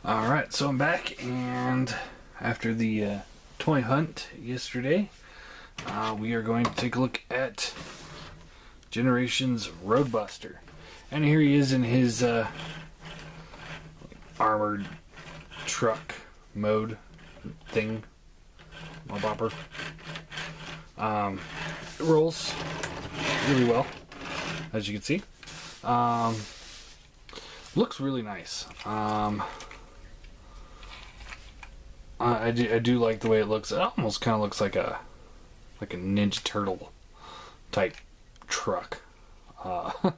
Alright, so I'm back, and after the toy hunt yesterday, we are going to take a look at Generation's Roadbuster. And here he is in his armored truck mode thing. My bopper. It rolls really well, as you can see. Looks really nice. I do like the way it looks. It almost kind of looks like a Ninja Turtle type truck. Kind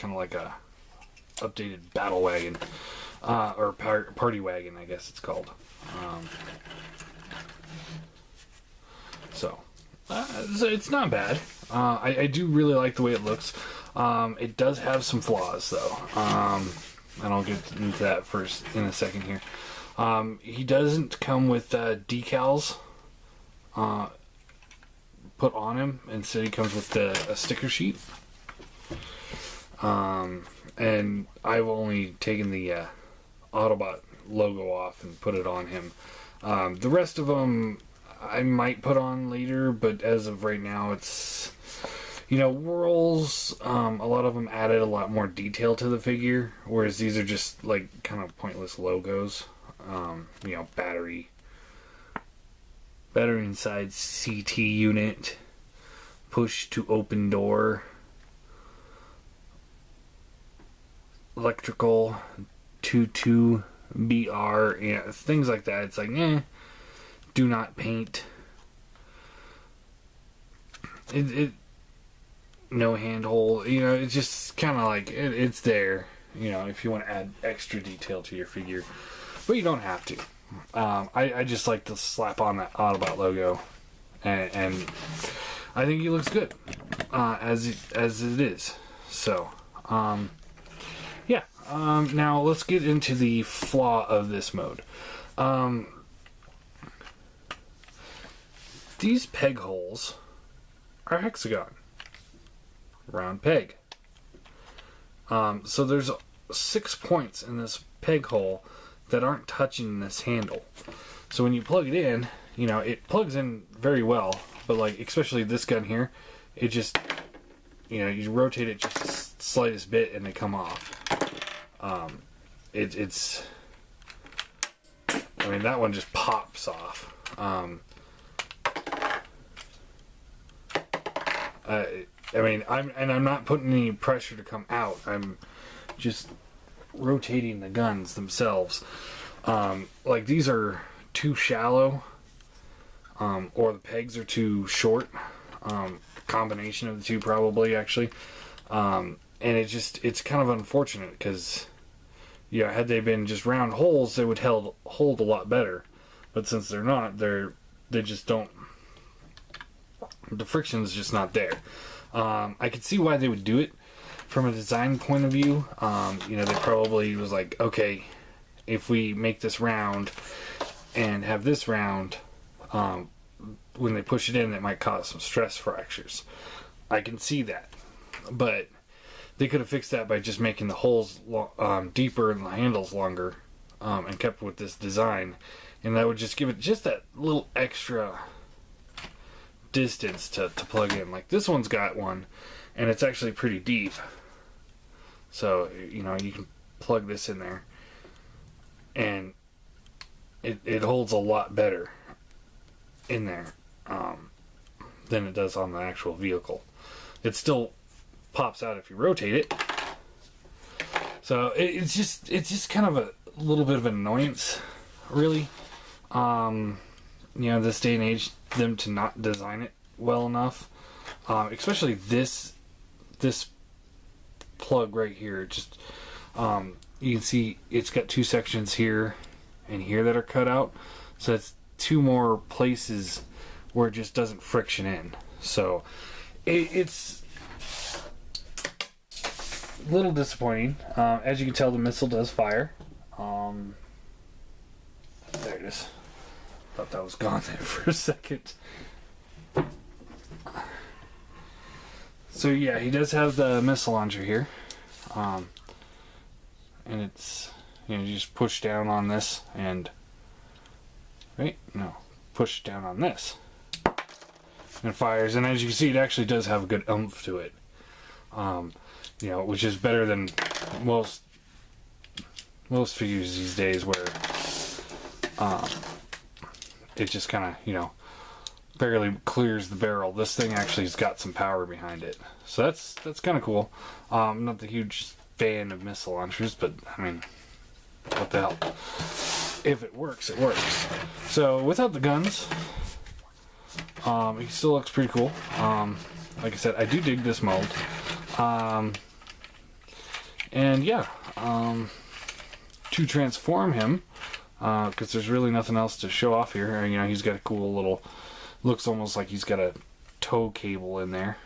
of like a updated battle wagon, or party wagon, I guess it's called. So it's not bad. I do really like the way it looks. It does have some flaws, though. And I'll get into that first in a second here. He doesn't come with decals put on him. Instead, he comes with a sticker sheet. And I've only taken the Autobot logo off and put it on him. The rest of them I might put on later, but as of right now, it's... Whirls, a lot of them added a lot more detail to the figure, whereas these are just, like, kind of pointless logos. Battery inside CT unit, push to open door, electrical, 22 BR, things like that. It's like, do not paint. No handhold, it's just kind of like, it's there, if you want to add extra detail to your figure, but you don't have to. I just like to slap on that Autobot logo, and I think he looks good, as it is. So, now let's get into the flaw of this mode. These peg holes are hexagon. Round peg. So there's 6 points in this peg hole that aren't touching this handle. So when you plug it in, it plugs in very well, but like especially this gun here, it just, you rotate it just the slightest bit and they come off. It's that one just pops off. I'm not putting any pressure to come out. I'm just rotating the guns themselves. Like these are too shallow, or the pegs are too short. Combination of the two, probably, actually. And it's kind of unfortunate because, had they been just round holes, they would hold a lot better. But since they're not, they just don't. The friction's just not there. I could see why they would do it from a design point of view. They probably was like, okay, if we make this round and have this round, when they push it in, it might cause some stress fractures. I can see that. But they could have fixed that by just making the holes deeper and the handles longer, and kept with this design. And that would just give it just that little extra distance to plug in. Like this one's got one, and it's actually pretty deep, so you can plug this in there and it holds a lot better in there than it does on the actual vehicle. It still pops out if you rotate it, so it's just kind of a little bit of an annoyance, really. This day and age, them to not design it well enough, especially this plug right here. Just you can see it's got 2 sections here and here that are cut out, so it's 2 more places where it just doesn't friction in. So it's a little disappointing. As you can tell, the missile does fire. There it is. Thought that was gone there for a second. So yeah, he does have the missile launcher here. and it's, you know, you just push down on this and, right? No, push down on this. And it fires, and as you can see, it actually does have a good oomph to it. You know, which is better than most figures these days, where it just kind of, you know, barely clears the barrel. This thing actually has got some power behind it, so that's kind of cool. I'm not the huge fan of missile launchers, but I mean, what the hell? If it works, it works. So without the guns, he still looks pretty cool. Like I said, I do dig this mold. And yeah, to transform him, because there's really nothing else to show off here. You know, he's got a cool little, looks almost like he's got a tow cable in there.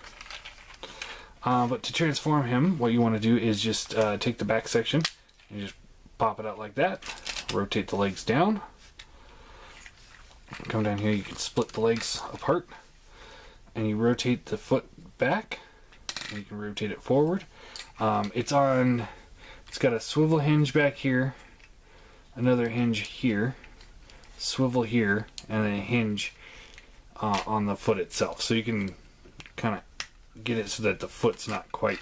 But to transform him, what you want to do is just take the back section and just pop it out like that. Rotate the legs down. Come down here, you can split the legs apart, and you rotate the foot back, and you can rotate it forward. It's got a swivel hinge back here, another hinge here, swivel here, and then a hinge on the foot itself. So you can kind of get it so that the foot's not quite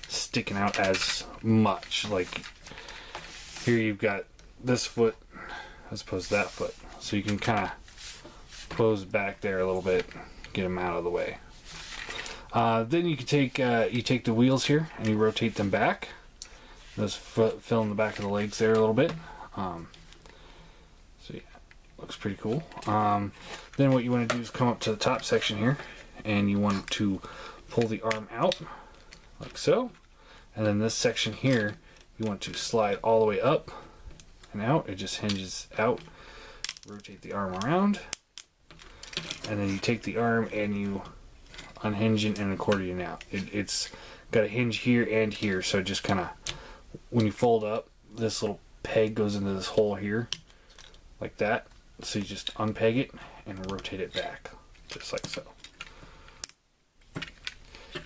sticking out as much. Like here you've got this foot as opposed to that foot. So you can kind of close back there a little bit, get them out of the way. Then you can take the wheels here and you rotate them back. Just fill in the back of the legs there a little bit. So yeah, looks pretty cool. Then what you want to do is come up to the top section here, and you want to pull the arm out like so. And then this section here, you want to slide all the way up and out. It just hinges out. Rotate the arm around, and then you take the arm and you unhinge it and accordion out. It's got a hinge here and here, so it just kind of, when you fold up, this little peg goes into this hole here, like that. So you just unpeg it and rotate it back, just like so.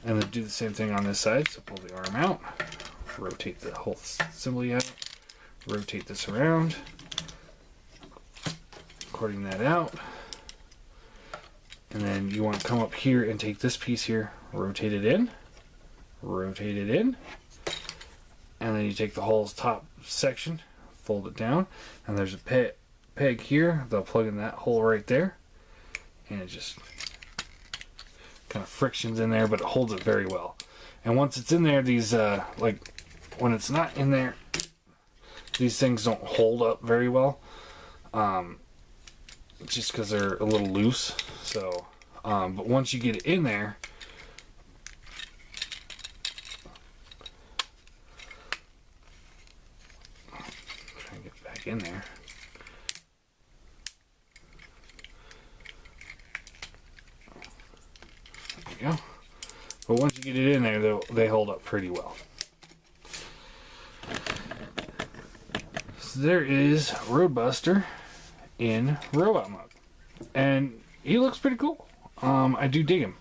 And then do the same thing on this side. So pull the arm out, rotate the whole assembly out, rotate this around, accordion that out. And then you want to come up here and take this piece here, rotate it in, and then you take the whole top section, fold it down, and there's a peg here. They'll plug in that hole right there, and it just kind of frictions in there, but it holds it very well. And once it's in there, these like when it's not in there, these things don't hold up very well. Just because they're a little loose. So, but once you get it in there, try and get it back in there. There you go. But once you get it in there, they hold up pretty well. So there is Roadbuster in robot mode, and he looks pretty cool. I do dig him.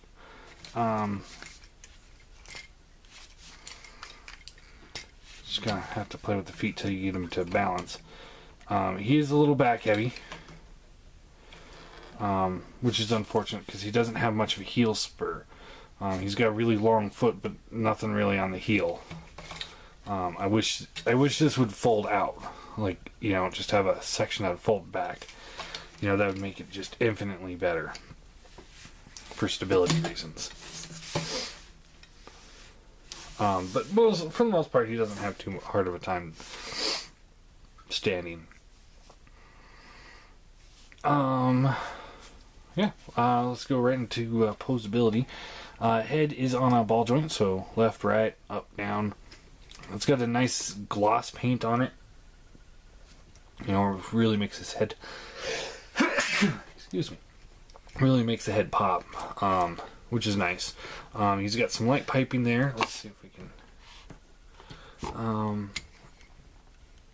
Just gonna have to play with the feet till you get him to balance. He is a little back heavy, which is unfortunate because he doesn't have much of a heel spur. He's got a really long foot, but nothing really on the heel. I wish this would fold out. Like, you know, just have a section that would fold back. You know, that would make it just infinitely better for stability reasons. But for the most part, he doesn't have too hard of a time standing. Yeah, let's go right into posability. Head is on a ball joint, so left, right, up, down. It's got a nice gloss paint on it. You know, really makes his head excuse me, really makes the head pop, which is nice. He's got some light piping there. Let's see if we can,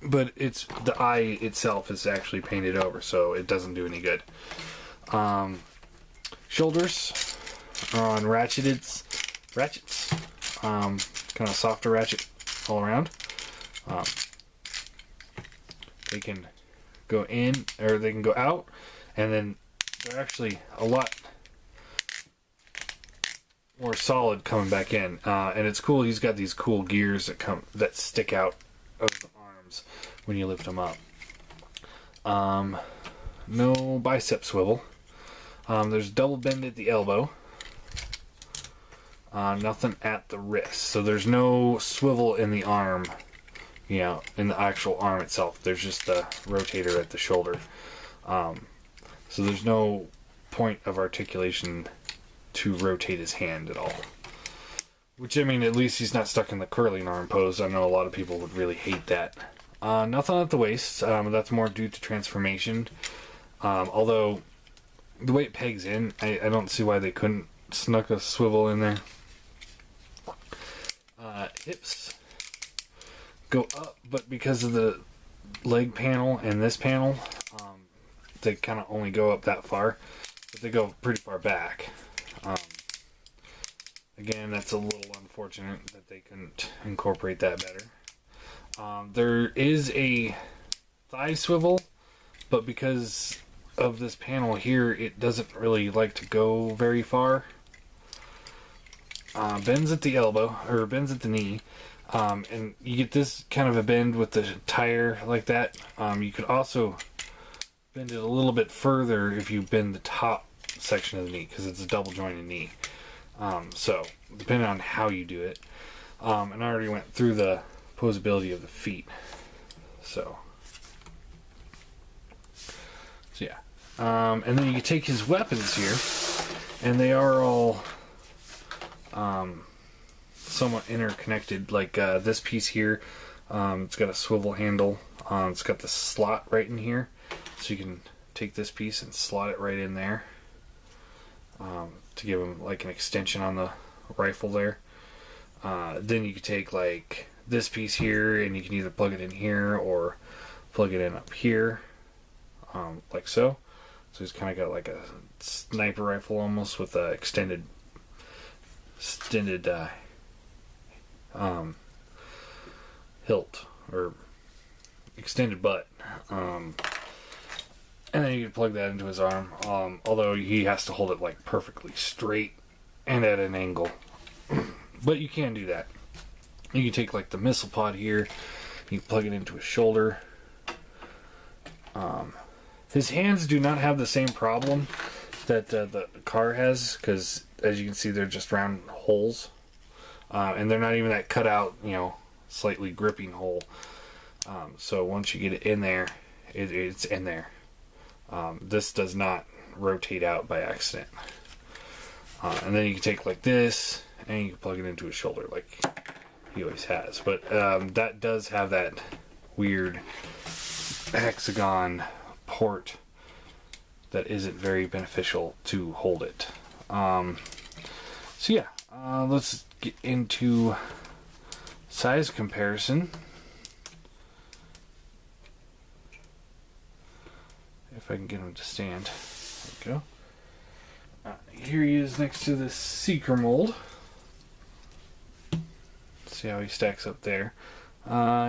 but it's the eye itself is actually painted over, so it doesn't do any good. Shoulders are on ratchets, kind of softer ratchet all around. They can go in, or they can go out, and then they're actually a lot more solid coming back in. And it's cool. He's got these cool gears that stick out of the arms when you lift them up. No bicep swivel. There's double bend at the elbow. Nothing at the wrist. So there's no swivel in the arm, in the actual arm itself. There's just a rotator at the shoulder. So there's no point of articulation to rotate his hand at all. Which, I mean, at least he's not stuck in the curling arm pose. I know a lot of people would really hate that. Nothing at the waist. That's more due to transformation. Although, the way it pegs in, I don't see why they couldn't snuck a swivel in there. Hips go up, but because of the leg panel and this panel, they kind of only go up that far, but they go pretty far back. Again, that's a little unfortunate that they couldn't incorporate that better. There is a thigh swivel, but because of this panel here, it doesn't really like to go very far. Bends at the elbow, or bends at the knee, and you get this kind of a bend with the tire like that. You could also bend it a little bit further if you bend the top section of the knee, because it's a double jointed knee. So, depending on how you do it. And I already went through the posability of the feet. So yeah. And then you can take his weapons here, and they are all somewhat interconnected. Like this piece here, it's got a swivel handle. It's got the slot right in here, so you can take this piece and slot it right in there to give him like an extension on the rifle there. Then you can take like this piece here, and you can either plug it in here or plug it in up here, like so. So he's kind of got like a sniper rifle almost with a extended hilt or extended butt. And then you can plug that into his arm. Although he has to hold it like perfectly straight and at an angle. But you can do that. You can take like the missile pod here. You can plug it into his shoulder. His hands do not have the same problem that the car has, because as you can see, they're just round holes. And they're not even that cut out, slightly gripping hole. So once you get it in there, it's in there. This does not rotate out by accident. And then you can take like this, and you can plug it into his shoulder like he always has. But that does have that weird hexagon port that isn't very beneficial to hold it. So yeah, let's get into size comparison. If I can get him to stand. There we go. Here he is next to the Seeker mold. See how he stacks up there.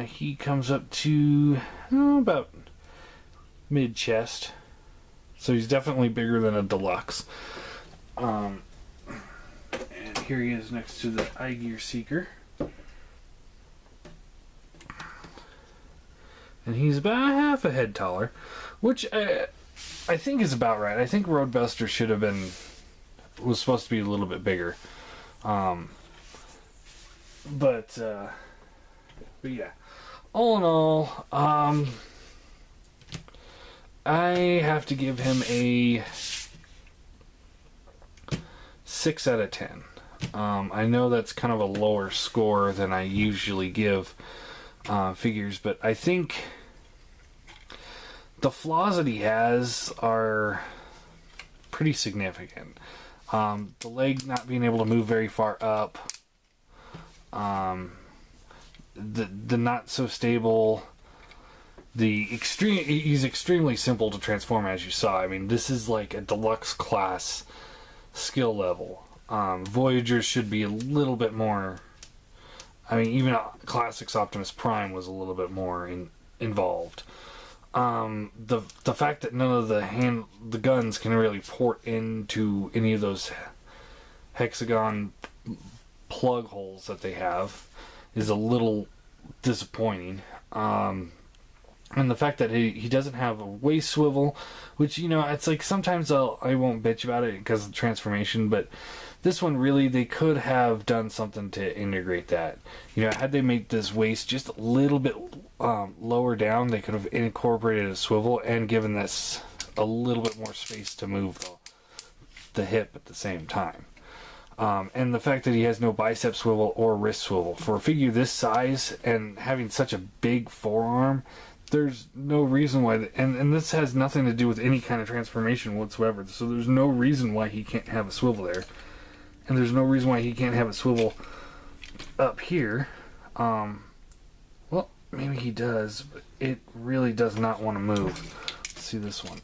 He comes up to about mid-chest. So he's definitely bigger than a deluxe. And here he is next to the iGear Seeker. And he's about half a head taller, which I think is about right. I think Roadbuster was supposed to be a little bit bigger. But yeah. All in all, I have to give him a 6 out of 10. I know that's kind of a lower score than I usually give figures, but I think the flaws that he has are pretty significant. The leg not being able to move very far up, the not so stable, he's extremely simple to transform, as you saw. I mean, this is like a deluxe class skill level. Voyagers should be a little bit more. I mean, even Classics Optimus Prime was a little bit more involved. the fact that none of the guns can really port into any of those hexagon plug holes that they have is a little disappointing. And the fact that he doesn't have a waist swivel, which, you know, it's like sometimes I won't bitch about it because of the transformation, but this one really, they could have done something to integrate that. You know, had they made this waist just a little bit lower down, they could have incorporated a swivel and given this a little bit more space to move the hip at the same time. And the fact that he has no bicep swivel or wrist swivel. For a figure this size and having such a big forearm, there's no reason why... And this has nothing to do with any kind of transformation whatsoever. So there's no reason why he can't have a swivel there. And there's no reason why he can't have a swivel up here. Well, maybe he does, but it really does not want to move. Let's see this one.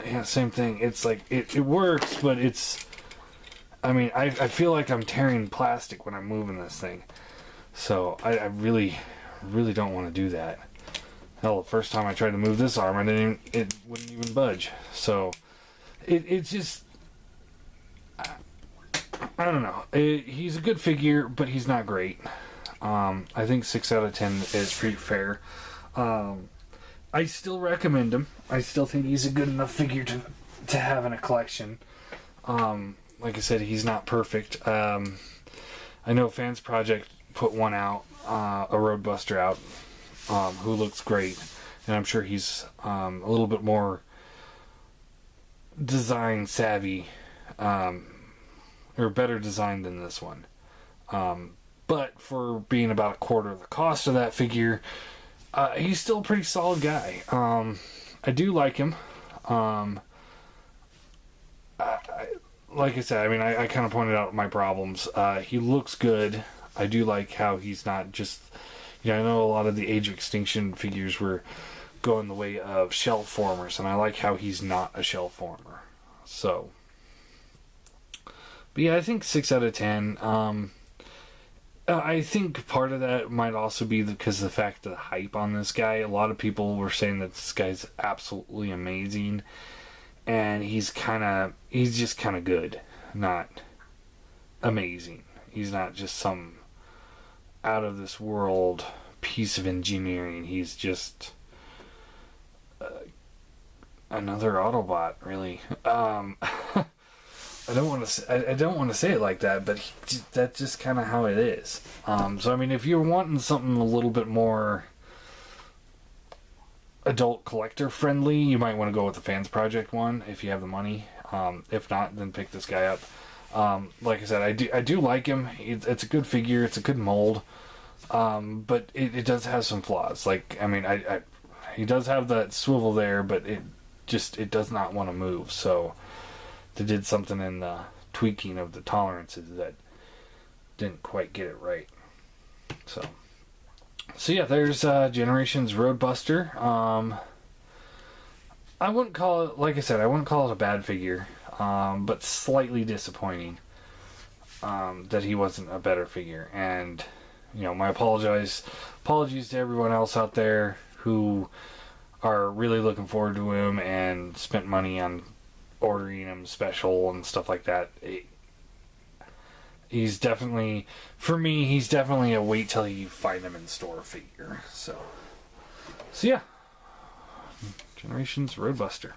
Yeah, same thing. It's like, it works, but it's... I mean, I feel like I'm tearing plastic when I'm moving this thing. So, I really don't want to do that. Hell, the first time I tried to move this arm, it wouldn't even budge. So, it's just... I don't know. He's a good figure, but he's not great. I think 6 out of 10 is pretty fair. I still recommend him. I still think he's a good enough figure to have in a collection. Like I said, he's not perfect. I know Fans Project put one out, a Roadbuster out, who looks great. And I'm sure he's a little bit more design savvy, or better designed than this one. But for being about a quarter of the cost of that figure, he's still a pretty solid guy. I do like him. Like I said, I mean, I kind of pointed out my problems. He looks good. I do like how he's not just... You know, I know a lot of the Age of Extinction figures were going the way of shell formers, and I like how he's not a shell former. So... But yeah, I think 6 out of 10. I think part of that might also be because of the fact of the hype on this guy. A lot of people were saying that this guy's absolutely amazing. And he's just kind of good. Not amazing. He's not just some out of this world piece of engineering. He's just another Autobot, really. I don't want to say it like that, but that's just kind of how it is. So I mean, if you're wanting something a little bit more adult collector friendly, you might want to go with the Fans Project one if you have the money. If not, then pick this guy up. Like I said, I do like him. It's a good figure. It's a good mold. But it does have some flaws. Like, I mean, he does have that swivel there, but it does not want to move. So they did something in the tweaking of the tolerances that didn't quite get it right. So yeah, there's Generations Roadbuster. I wouldn't call it, like I said, I wouldn't call it a bad figure, but slightly disappointing that he wasn't a better figure. And, you know, my apologies to everyone else out there who are really looking forward to him and spent money on ordering him special and stuff like that. He's definitely, for me, he's definitely a wait till you find him in store figure. So yeah, Generations Roadbuster.